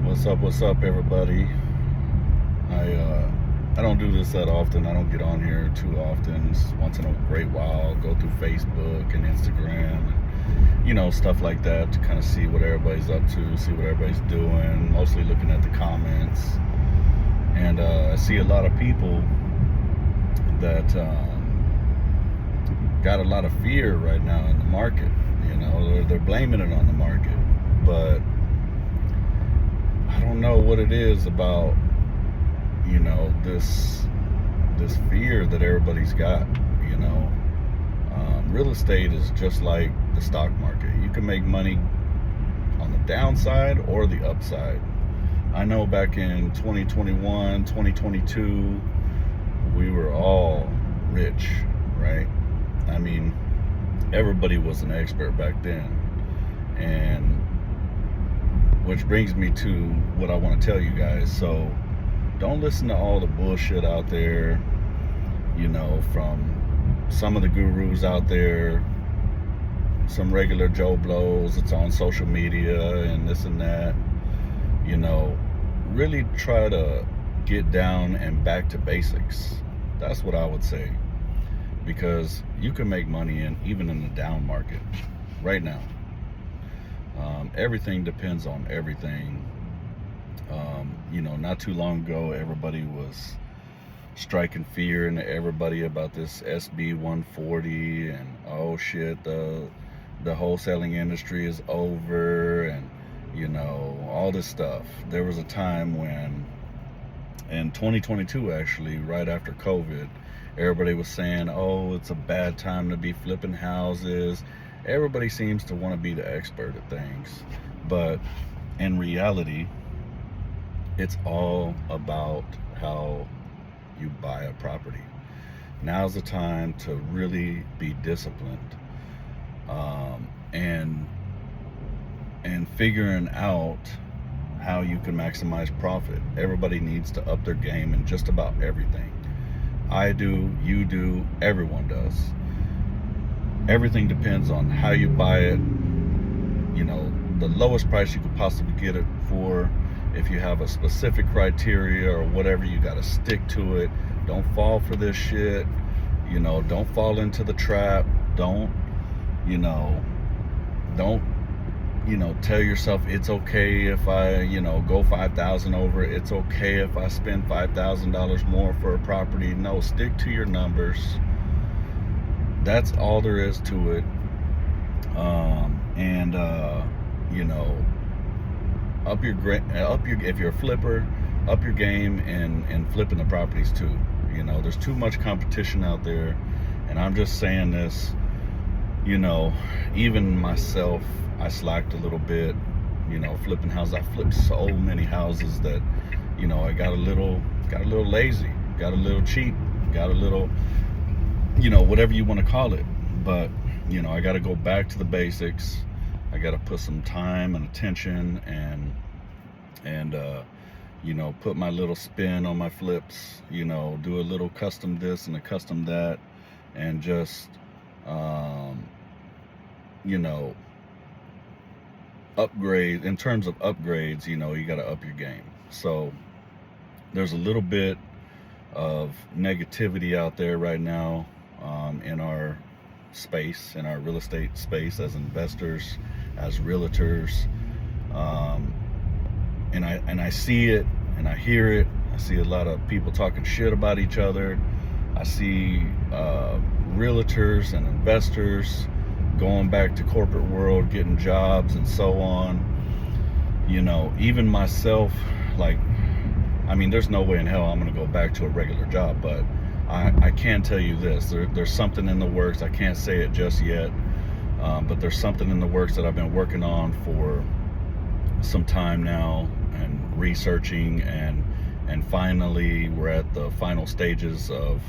What's up, everybody? I don't do this that often. I don't get on here too often. It's once in a great while, I'll go through Facebook and Instagram, and stuff like that to kind of see what everybody's up to, see what everybody's doing. Mostly looking at the comments, and I see a lot of people that got a lot of fear right now in the market. They're blaming it on the market, but I don't know what it is about this fear that everybody's got. Real estate is just like the stock market. You can make money on the downside or the upside. I know back in 2021, 2022, we were all rich, right? I mean, everybody was an expert back then. And which brings me to what I want to tell you guys. So don't listen to all the bullshit out there, from some of the gurus out there, some regular Joe Blows that's on social media and this and that. Really try to get down and back to basics. That's what I would say. Because you can make money even in the down market right now. Everything depends on everything. Not too long ago, everybody was striking fear into everybody about this SB 140 and oh shit, the wholesaling industry is over, and all this stuff. There was a time when, in 2022 actually, right after COVID, everybody was saying, oh, it's a bad time to be flipping houses. Everybody seems to want to be the expert at things, but in reality, it's all about how you buy a property. Now's the time to really be disciplined, and figuring out how you can maximize profit. Everybody needs to up their game in just about everything. I do, you do, everyone does. Everything depends on how you buy it. The lowest price you could possibly get it for. If you have a specific criteria or whatever, you got to stick to it. Don't fall for this shit. Don't fall into the trap. Don't tell yourself it's okay if I, go 5,000 over. It's okay if I spend $5,000 more for a property. No, stick to your numbers. That's all there is to it. If you're a flipper, up your game and flipping the properties too. There's too much competition out there, and I'm just saying this. Even myself, I slacked a little bit. Flipping houses. I flipped so many houses that, I got a little lazy, got a little cheap, got a little, whatever you want to call it. But I got to go back to the basics. I got to put some time and attention and put my little spin on my flips, do a little custom this and a custom that, and just, upgrade. In terms of upgrades, you got to up your game. So there's a little bit of negativity out there right now, in our space, in our real estate space, as investors, as realtors, and I see it and I hear it. I see a lot of people talking shit about each other. I see realtors and investors going back to corporate world, getting jobs and so on. Even myself, there's no way in hell I'm gonna go back to a regular job, but I can tell you this, there's something in the works. I can't say it just yet, but there's something in the works that I've been working on for some time now, and researching, and finally we're at the final stages of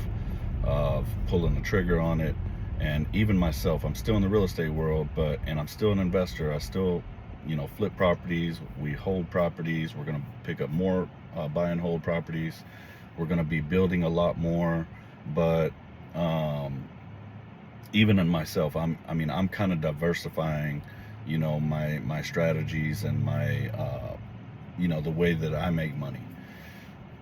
pulling the trigger on it. And even myself, I'm still in the real estate world, and I'm still an investor. I still flip properties. We hold properties. We're gonna pick up more buy and hold properties. We're going to be building a lot more, but even in myself, I'm kind of diversifying, my strategies and my the way that I make money.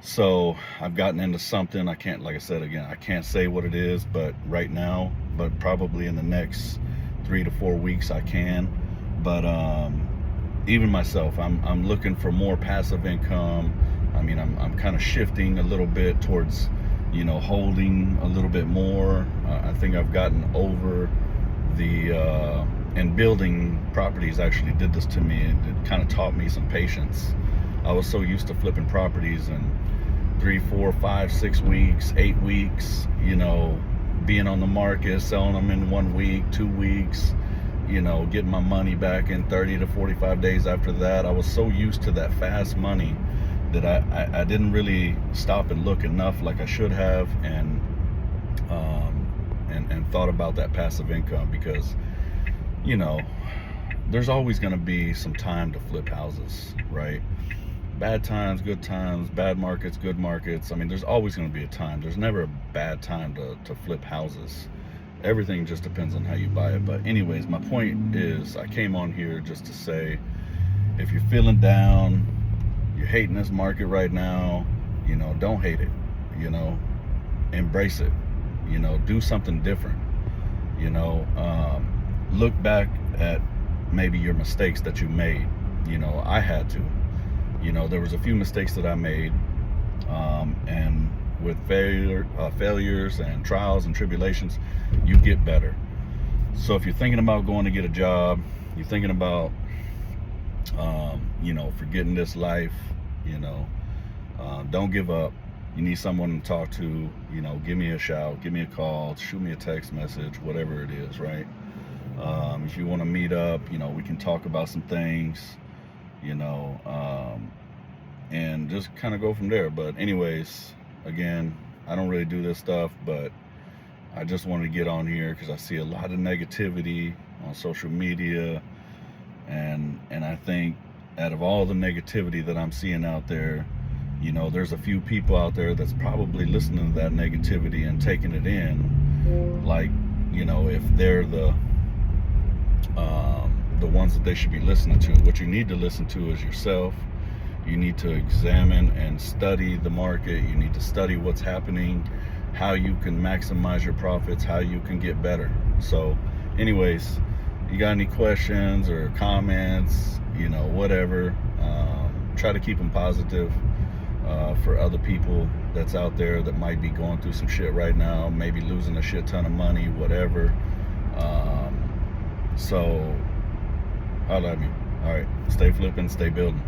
So I've gotten into something. I can't, like I said again, I can't say what it is, but right now, but probably in the next 3 to 4 weeks I can. But even myself, I'm looking for more passive income. I mean, I'm kind of shifting a little bit towards, holding a little bit more. I think I've gotten over the and building properties actually did this to me. It kind of taught me some patience. I was so used to flipping properties in 3, 4, 5, 6 weeks, 8 weeks, being on the market, selling them in 1 week, 2 weeks, getting my money back in 30 to 45 days after that. I was so used to that fast money that I didn't really stop and look enough like I should have, and thought about that passive income, because there's always going to be some time to flip houses, right? Bad times, good times, bad markets, good markets. I mean, there's always going to be a time. There's never a bad time to flip houses. Everything just depends on how you buy it. But anyways, my point is, I came on here just to say, if you're feeling down, you're hating this market right now, don't hate it, embrace it, do something different, look back at maybe your mistakes that you made. I had to, there was a few mistakes that I made, and with failures and trials and tribulations, you get better. So if you're thinking about going to get a job, you're thinking about forgetting this life, don't give up. You need someone to talk to, give me a shout, give me a call, shoot me a text message, whatever it is, right? If you want to meet up, we can talk about some things, and just kind of go from there. But anyways, again, I don't really do this stuff, but I just wanted to get on here because I see a lot of negativity on social media, and I think out of all the negativity that I'm seeing out there, there's a few people out there that's probably listening to that negativity and taking it in, like, if they're the ones that they should be listening to. What you need to listen to is yourself. You need to examine and study the market. You need to study what's happening, how you can maximize your profits, how you can get better. So anyways, you got any questions or comments, whatever, try to keep them positive for other people that's out there that might be going through some shit right now, maybe losing a shit ton of money, whatever. So holla at me. All right, stay flipping, stay building.